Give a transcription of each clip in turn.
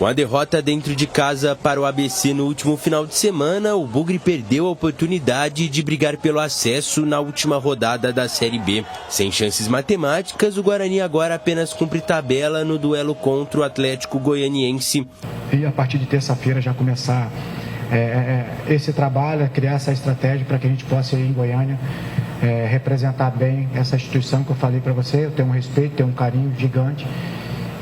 Com a derrota dentro de casa para o ABC no último final de semana, o Bugre perdeu a oportunidade de brigar pelo acesso na última rodada da Série B. Sem chances matemáticas, o Guarani agora apenas cumpre tabela no duelo contra o Atlético Goianiense. E a partir de terça-feira já começar esse trabalho, criar essa estratégia para que a gente possa ir em Goiânia representar bem essa instituição que eu falei para você. Eu tenho um respeito, tenho um carinho gigante.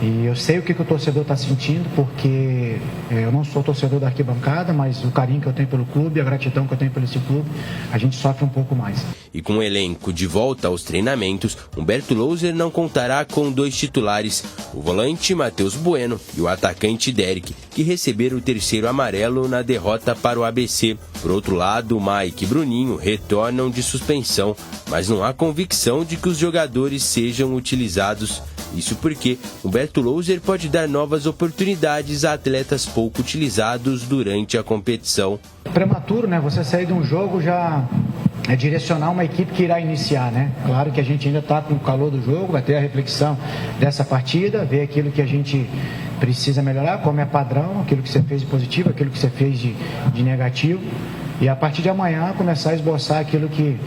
E eu sei o que o torcedor está sentindo, porque eu não sou torcedor da arquibancada, mas o carinho que eu tenho pelo clube, a gratidão que eu tenho pelo esse clube, a gente sofre um pouco mais. E com o elenco de volta aos treinamentos, Humberto Louser não contará com 2 titulares, o volante Matheus Bueno e o atacante Derek, que receberam o 3º amarelo na derrota para o ABC. Por outro lado, Mike e Bruninho retornam de suspensão, mas não há convicção de que os jogadores sejam utilizados. Isso porque Humberto Louser pode dar novas oportunidades a atletas pouco utilizados durante a competição. Prematuro, né? Você sair de um jogo já direcionar uma equipe que irá iniciar, né? Claro que a gente ainda está com o calor do jogo, vai ter a reflexão dessa partida, ver aquilo que a gente precisa melhorar, como é padrão, aquilo que você fez de positivo, aquilo que você fez de negativo. E a partir de amanhã começar a esboçar aquilo que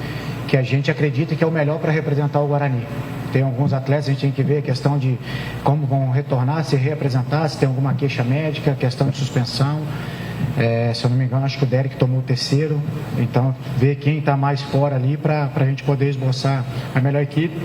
a gente acredita que é o melhor para representar o Guarani. Tem alguns atletas, a gente tem que ver a questão de como vão retornar, se reapresentar, se tem alguma queixa médica, questão de suspensão. Se eu não me engano, acho que o Derek tomou o 3º. Então, ver quem está mais fora ali para a gente poder esboçar a melhor equipe.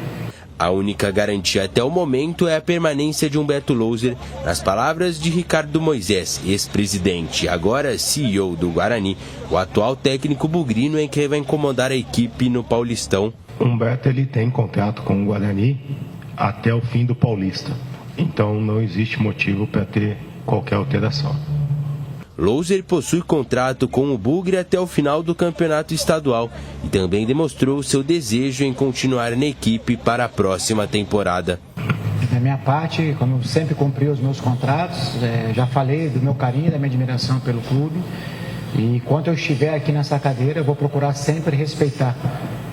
A única garantia até o momento é a permanência de Humberto Louser. Nas palavras de Ricardo Moisés, ex-presidente e agora CEO do Guarani, o atual técnico bugrino é quem vai incomodar a equipe no Paulistão. Humberto ele tem contrato com o Guarani até o fim do Paulista, então não existe motivo para ter qualquer alteração. Louser possui contrato com o Bugre até o final do campeonato estadual e também demonstrou seu desejo em continuar na equipe para a próxima temporada. Da minha parte, como eu sempre cumpri os meus contratos, já falei do meu carinho, da minha admiração pelo clube. E enquanto eu estiver aqui nessa cadeira, eu vou procurar sempre respeitar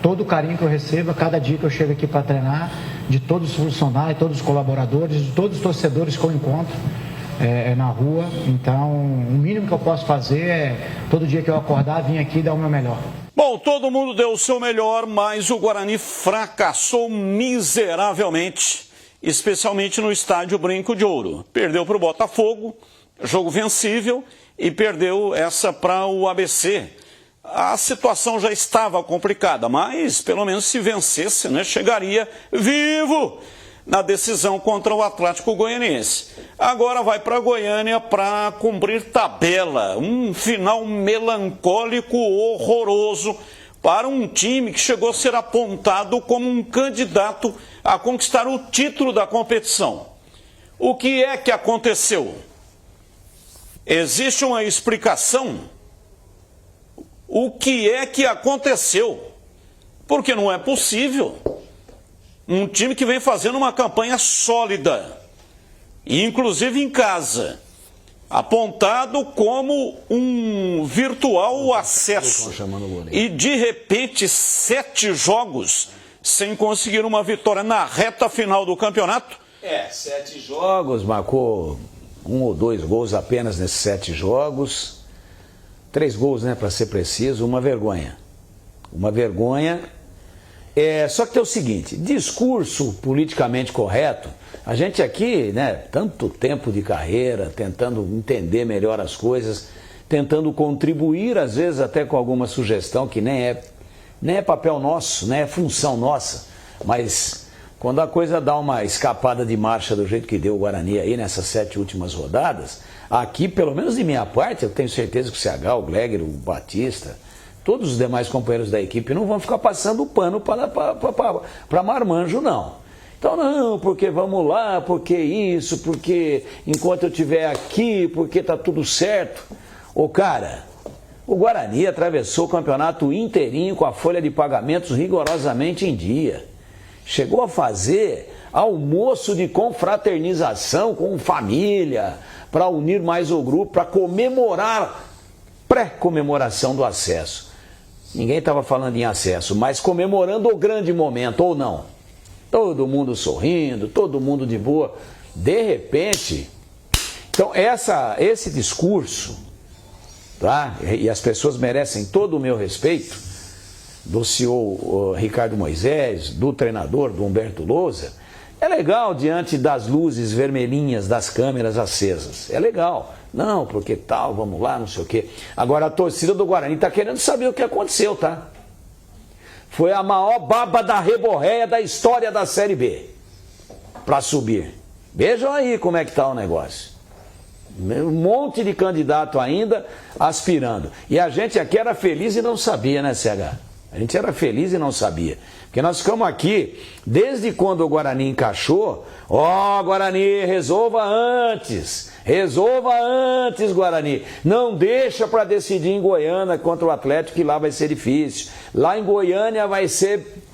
todo o carinho que eu recebo, cada dia que eu chego aqui para treinar, de todos os funcionários, todos os colaboradores, de todos os torcedores que eu encontro na rua. Então, o mínimo que eu posso fazer é, todo dia que eu acordar, vir aqui e dar o meu melhor. Bom, todo mundo deu o seu melhor, mas o Guarani fracassou miseravelmente, especialmente no estádio Brinco de Ouro. Perdeu para o Botafogo, jogo vencível, e perdeu essa para o ABC. A situação já estava complicada, mas pelo menos se vencesse, né, chegaria vivo na decisão contra o Atlético Goianiense. Agora vai para Goiânia para cumprir tabela. Um final melancólico, horroroso, para um time que chegou a ser apontado como um candidato a conquistar o título da competição. O que é que aconteceu? Existe uma explicação? O que é que aconteceu? Porque não é possível. Um time que vem fazendo uma campanha sólida, e inclusive em casa, apontado como um virtual acesso, e de repente 7 jogos sem conseguir uma vitória na reta final do campeonato. 7 jogos, marcou 1 ou 2 gols apenas nesses 7 jogos, 3 gols, né, para ser preciso, uma vergonha. Uma vergonha. Só que tem o seguinte, discurso politicamente correto, a gente aqui, né, tanto tempo de carreira, tentando entender melhor as coisas, tentando contribuir, às vezes até com alguma sugestão que nem é papel nosso, nem é função nossa, mas quando a coisa dá uma escapada de marcha do jeito que deu o Guarani aí nessas 7 últimas rodadas, aqui, pelo menos de minha parte, eu tenho certeza que o CH, o Gleger, o Batista, todos os demais companheiros da equipe não vão ficar passando o pano para marmanjo, não. Então, não, porque vamos lá, porque isso, porque enquanto eu estiver aqui, porque tá tudo certo. Ô, cara, o Guarani atravessou o campeonato inteirinho com a folha de pagamentos rigorosamente em dia. Chegou a fazer almoço de confraternização com família, para unir mais o grupo, para comemorar, pré-comemoração do acesso. Ninguém estava falando em acesso, mas comemorando o grande momento, ou não. Todo mundo sorrindo, todo mundo de boa. De repente, Então, esse discurso, tá? E as pessoas merecem todo o meu respeito, do senhor Ricardo Moisés, do treinador, do Humberto Lousa, é legal diante das luzes vermelhinhas das câmeras acesas. É legal. Não, porque tal, vamos lá, não sei o quê. Agora, a torcida do Guarani está querendo saber o que aconteceu, tá? Foi a maior baba da reborréia da história da Série B para subir. Vejam aí como é que está o negócio. Um monte de candidato ainda aspirando. E a gente aqui era feliz e não sabia, né, CH? A gente era feliz e não sabia. Porque nós ficamos aqui, desde quando o Guarani encaixou, Guarani, resolva antes, Guarani. Não deixa para decidir em Goiânia contra o Atlético, que lá vai ser difícil. Lá em Goiânia vai ser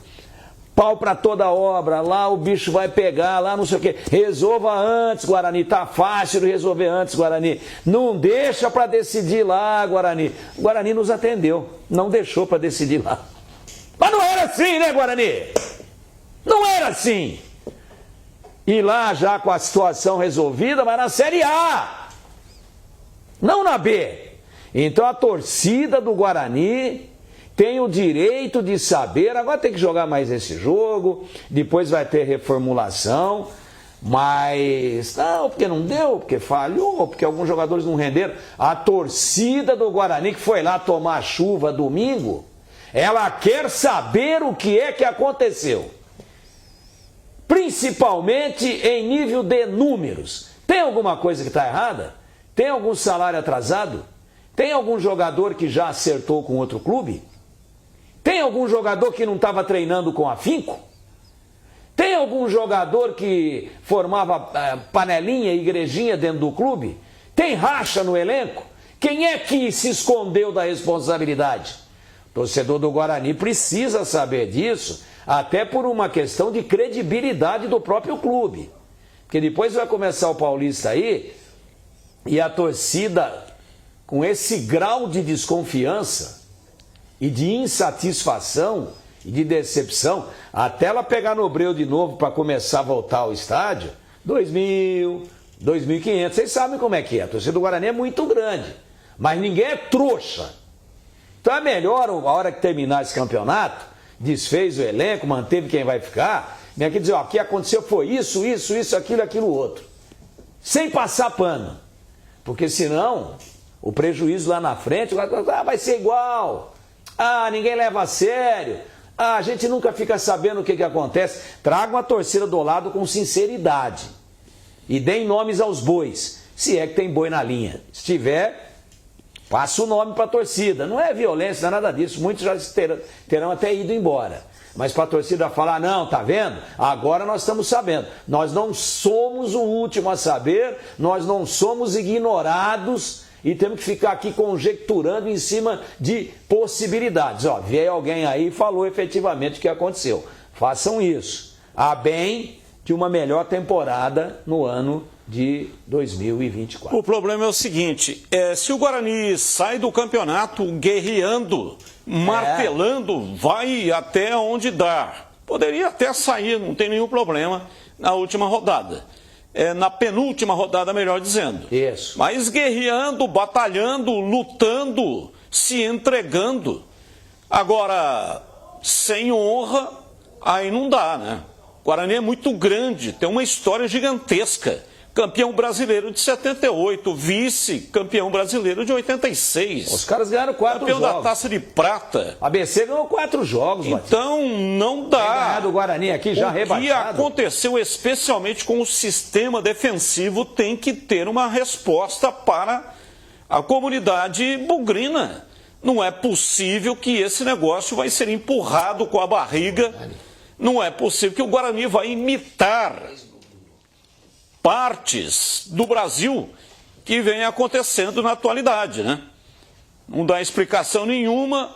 pau para toda obra, lá o bicho vai pegar, lá não sei o quê. Resolva antes, Guarani, tá fácil de resolver antes, Guarani. Não deixa para decidir lá, Guarani. O Guarani nos atendeu, não deixou para decidir lá. Mas não era assim, né, Guarani? Não era assim. E lá já com a situação resolvida, mas na Série A, não na B. Então a torcida do Guarani tem o direito de saber, agora tem que jogar mais esse jogo, depois vai ter reformulação, mas não, porque não deu, porque falhou, porque alguns jogadores não renderam. A torcida do Guarani que foi lá tomar chuva domingo, ela quer saber o que é que aconteceu. Principalmente em nível de números. Tem alguma coisa que está errada? Tem algum salário atrasado? Tem algum jogador que já acertou com outro clube? Tem algum jogador que não estava treinando com afinco? Tem algum jogador que formava panelinha, igrejinha dentro do clube? Tem racha no elenco? Quem é que se escondeu da responsabilidade? O torcedor do Guarani precisa saber disso, até por uma questão de credibilidade do próprio clube. Porque depois vai começar o Paulista aí, e a torcida, com esse grau de desconfiança e de insatisfação e de decepção, até ela pegar no breu de novo para começar a voltar ao estádio, 2.000, 2.500, vocês sabem como é que é. A torcida do Guarani é muito grande, mas ninguém é trouxa. Então é melhor, a hora que terminar esse campeonato, desfez o elenco, manteve quem vai ficar, vem aqui dizer, ó, o que aconteceu foi isso, aquilo, outro. Sem passar pano. Porque senão, o prejuízo lá na frente, vai ser igual. Ninguém leva a sério. A gente nunca fica sabendo o que acontece. Tragam a torcida do lado com sinceridade. E deem nomes aos bois. Se é que tem boi na linha. Se tiver, passa o nome para a torcida. Não é violência, não é nada disso. Muitos já terão até ido embora. Mas para a torcida falar, não, tá vendo? Agora nós estamos sabendo. Nós não somos o último a saber, nós não somos ignorados e temos que ficar aqui conjecturando em cima de possibilidades. Ó, veio alguém aí e falou efetivamente o que aconteceu. Façam isso. A bem de uma melhor temporada no ano de 2024. O problema é o seguinte, se o Guarani sai do campeonato guerreando, martelando, vai até onde dá. Poderia até sair, não tem nenhum problema, na última rodada. Na penúltima rodada, melhor dizendo. Isso. Mas guerreando, batalhando, lutando, se entregando. Agora, sem honra, aí não dá, né? O Guarani é muito grande, tem uma história gigantesca. Campeão brasileiro de 78, vice-campeão brasileiro de 86. Os caras ganharam 4 jogos. Campeão da Taça de Prata. A ABC ganhou 4 jogos, então não dá. Tem ganhado o Guarani aqui já rebaixado. O que aconteceu especialmente com o sistema defensivo tem que ter uma resposta para a comunidade bugrina. Não é possível que esse negócio vai ser empurrado com a barriga. Não é possível que o Guarani vai imitar partes do Brasil que vem acontecendo na atualidade, né? Não dá explicação nenhuma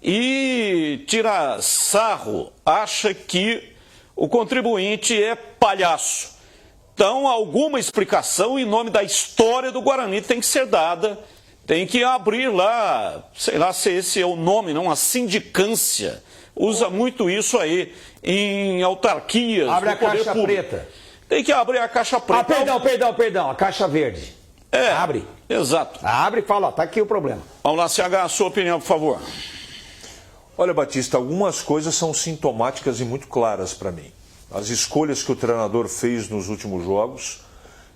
e tira sarro, acha que o contribuinte é palhaço. Então, alguma explicação em nome da história do Guarani tem que ser dada, tem que abrir lá, sei lá se esse é o nome, não, a sindicância. Usa muito isso aí em autarquias. Abre a caixa preta. Tem que abrir a caixa preta. Perdão, a caixa verde. Abre. Exato. Abre e fala, ó, tá aqui o problema. Vamos lá, CH, a sua opinião, por favor. Olha, Batista, algumas coisas são sintomáticas e muito claras para mim. As escolhas que o treinador fez nos últimos jogos,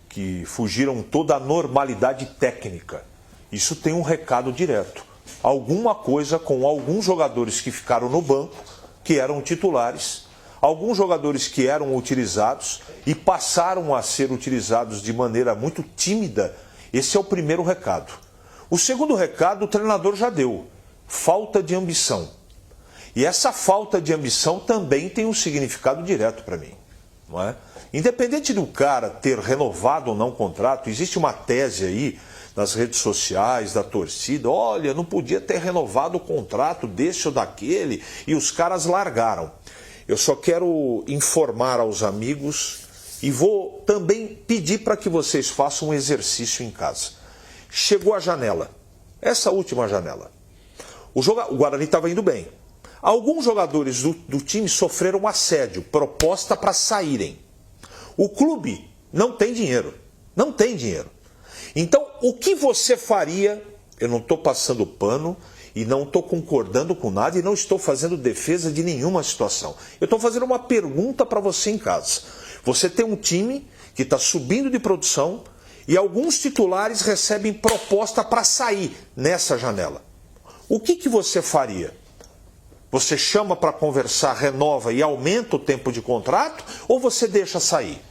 que fugiram toda a normalidade técnica, isso tem um recado direto. Alguma coisa com alguns jogadores que ficaram no banco, que eram titulares, alguns jogadores que eram utilizados e passaram a ser utilizados de maneira muito tímida. Esse é o primeiro recado. O segundo recado o treinador já deu: falta de ambição. E essa falta de ambição também tem um significado direto para mim, não é? Independente do cara ter renovado ou não o contrato, existe uma tese aí nas redes sociais, da torcida: olha, não podia ter renovado o contrato desse ou daquele, e os caras largaram. Eu só quero informar aos amigos e vou também pedir para que vocês façam um exercício em casa. Chegou a janela, essa última janela. O Guarani estava indo bem. Alguns jogadores do time sofreram assédio, proposta para saírem. O clube não tem dinheiro, não tem dinheiro. Então, o que você faria? Eu não estou passando pano e não estou concordando com nada e não estou fazendo defesa de nenhuma situação. Eu estou fazendo uma pergunta para você em casa. Você tem um time que está subindo de produção e alguns titulares recebem proposta para sair nessa janela. O que você faria? Você chama para conversar, renova e aumenta o tempo de contrato, ou você deixa sair?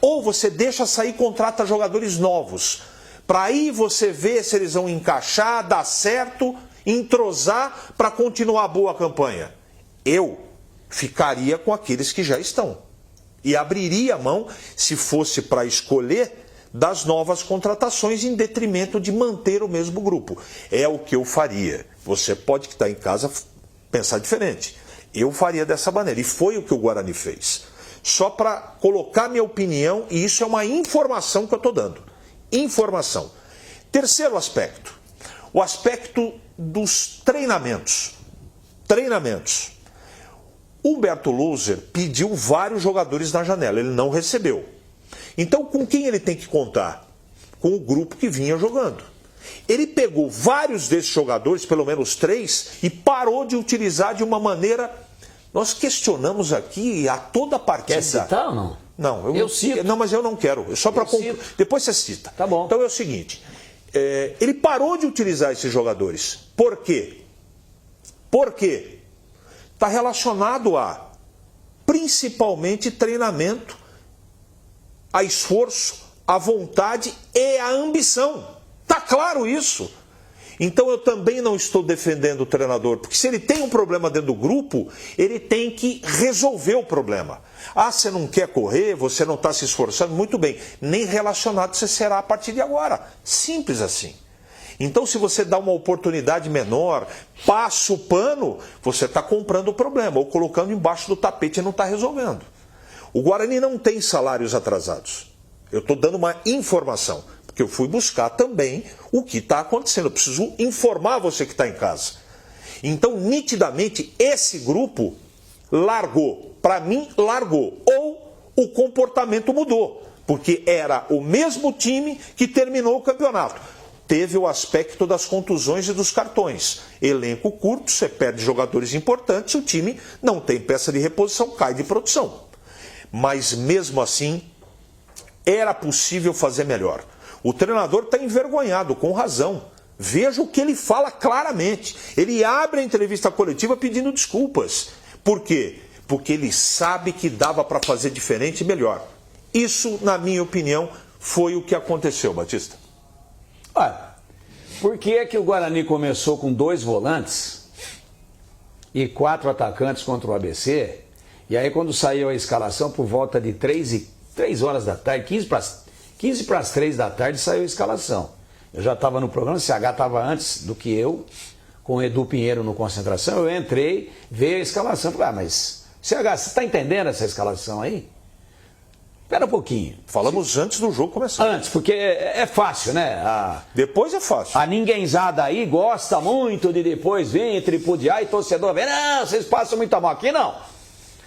Ou você deixa sair e contrata jogadores novos, para aí você ver se eles vão encaixar, dar certo, entrosar para continuar a boa campanha. Eu ficaria com aqueles que já estão e abriria a mão, se fosse para escolher, das novas contratações em detrimento de manter o mesmo grupo. É o que eu faria. Você pode, que está em casa, pensar diferente. Eu faria dessa maneira, e foi o que o Guarani fez. Só para colocar minha opinião, e isso é uma informação que eu estou dando. Informação. Terceiro aspecto, o aspecto dos treinamentos. Treinamentos. Humberto Louser pediu vários jogadores na janela, ele não recebeu. Então, com quem ele tem que contar? Com o grupo que vinha jogando. Ele pegou vários desses jogadores, pelo menos 3, e parou de utilizar de uma maneira... Nós questionamos aqui a toda partida. Quer citar ou não? Não, eu cito. Não, mas eu não quero. Só para depois você cita. Tá bom. Então é o seguinte, ele parou de utilizar esses jogadores. Por quê? Por quê? Está relacionado a, principalmente, treinamento, a esforço, a vontade e a ambição. Está claro isso? Então eu também não estou defendendo o treinador, porque se ele tem um problema dentro do grupo, ele tem que resolver o problema. Ah, você não quer correr, você não está se esforçando, muito bem, nem relacionado você será a partir de agora. Simples assim. Então se você dá uma oportunidade menor, passa o pano, você está comprando o problema, ou colocando embaixo do tapete e não está resolvendo. O Guarani não tem salários atrasados. Eu estou dando uma informação, porque eu fui buscar também o que está acontecendo. Eu preciso informar você que está em casa. Então, nitidamente, esse grupo largou. Para mim, largou. Ou o comportamento mudou, porque era o mesmo time que terminou o campeonato. Teve o aspecto das contusões e dos cartões. Elenco curto, você perde jogadores importantes, o time não tem peça de reposição, cai de produção. Mas mesmo assim, era possível fazer melhor. O treinador está envergonhado, com razão. Veja o que ele fala claramente. Ele abre a entrevista coletiva pedindo desculpas. Por quê? Porque ele sabe que dava para fazer diferente e melhor. Isso, na minha opinião, foi o que aconteceu, Batista. Olha, por que é que o Guarani começou com 2 volantes e 4 atacantes contra o ABC? E aí quando saiu a escalação por volta de 3 horas da tarde, 15 para as 3 da tarde saiu a escalação. Eu já estava no programa, o CH estava antes do que eu, com o Edu Pinheiro no Concentração. Eu entrei, veio a escalação. Falei, mas CH, você está entendendo essa escalação aí? Espera um pouquinho. Falamos antes do jogo começar. Antes, porque é fácil, né? Depois é fácil. A ninguémzada aí gosta muito de depois vir tripudiar e torcedor ver, não, vocês passam muito mal. Aqui não.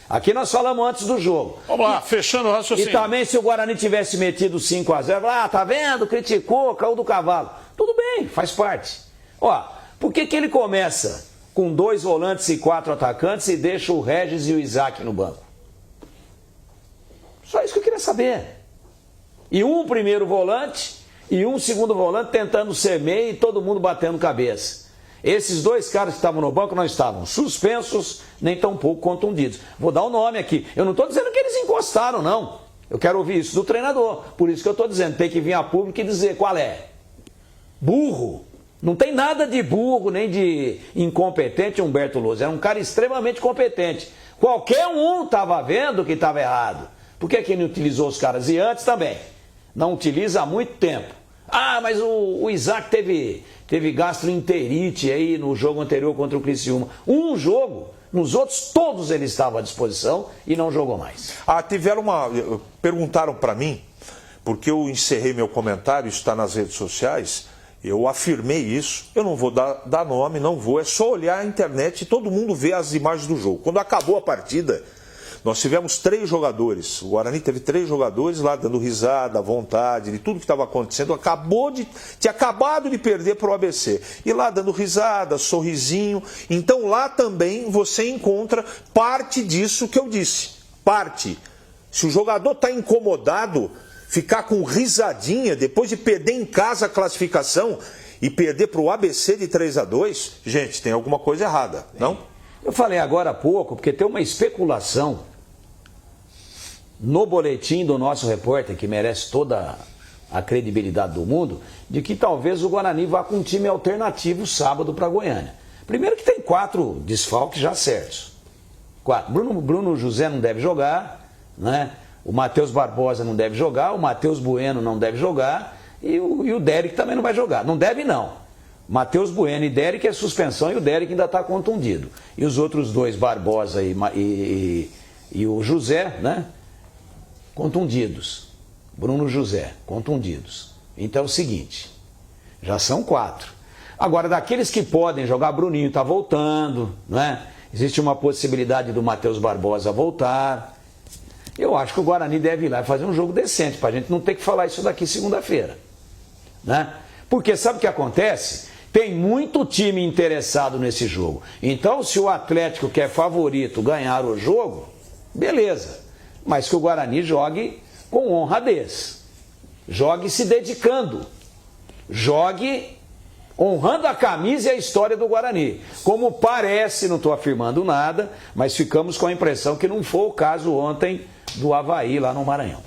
Aqui nós falamos antes do jogo. Vamos lá, fechando o raciocínio. E também se o Guarani tivesse metido 5-0, tá vendo? Criticou, caiu do cavalo. Tudo bem, faz parte. Ó, por que ele começa com 2 volantes e 4 atacantes e deixa o Regis e o Isaac no banco? Só isso que eu queria saber. E um primeiro volante e um segundo volante tentando ser meio e todo mundo batendo cabeça. Esses 2 caras que estavam no banco não estavam suspensos, nem tão pouco contundidos. Vou dar o nome aqui. Eu não estou dizendo que eles encostaram, não. Eu quero ouvir isso do treinador. Por isso que eu estou dizendo, tem que vir a público e dizer qual é. Burro. Não tem nada de burro, nem de incompetente Humberto Louser. Era um cara extremamente competente. Qualquer um estava vendo que estava errado. Por que ele não utilizou os caras? E antes também. Não utiliza há muito tempo. Ah, mas o Isaac teve gastroenterite aí no jogo anterior contra o Criciúma. Um jogo, nos outros todos ele estava à disposição e não jogou mais. Perguntaram para mim, porque eu encerrei meu comentário, isso está nas redes sociais, eu afirmei isso, eu não vou dar nome, não vou, é só olhar a internet e todo mundo vê as imagens do jogo. Quando acabou a partida, nós tivemos 3 jogadores, o Guarani teve 3 jogadores lá dando risada, à vontade, de tudo que estava acontecendo, tinha acabado de perder para o ABC, e lá dando risada, sorrisinho. Então lá também você encontra parte disso que eu disse, parte. Se o jogador está incomodado, ficar com risadinha, depois de perder em casa a classificação e perder para o ABC de 3-2, gente, tem alguma coisa errada, não? Eu falei agora há pouco, porque tem uma especulação no boletim do nosso repórter, que merece toda a credibilidade do mundo, de que talvez o Guarani vá com um time alternativo sábado para Goiânia. Primeiro que tem 4 desfalques já certos. 4. Bruno José não deve jogar, né? O Matheus Barbosa não deve jogar, o Matheus Bueno não deve jogar e o Derek também não vai jogar. Não deve não. Matheus Bueno e Derek é suspensão e o Derek ainda está contundido. E os outros 2, Barbosa e o José, né? Contundidos. Bruno José, contundidos. Então é o seguinte, já são 4. Agora, daqueles que podem jogar, Bruninho está voltando, né? Existe uma possibilidade do Matheus Barbosa voltar. Eu acho que o Guarani deve ir lá e fazer um jogo decente, para a gente não ter que falar isso daqui segunda-feira, né? Porque sabe o que acontece? Tem muito time interessado nesse jogo. Então, se o Atlético, que é favorito, ganhar o jogo, beleza. Mas que o Guarani jogue com honradez. Jogue se dedicando. Jogue honrando a camisa e a história do Guarani. Como parece, não estou afirmando nada, mas ficamos com a impressão que não foi o caso ontem do Avaí lá no Maranhão.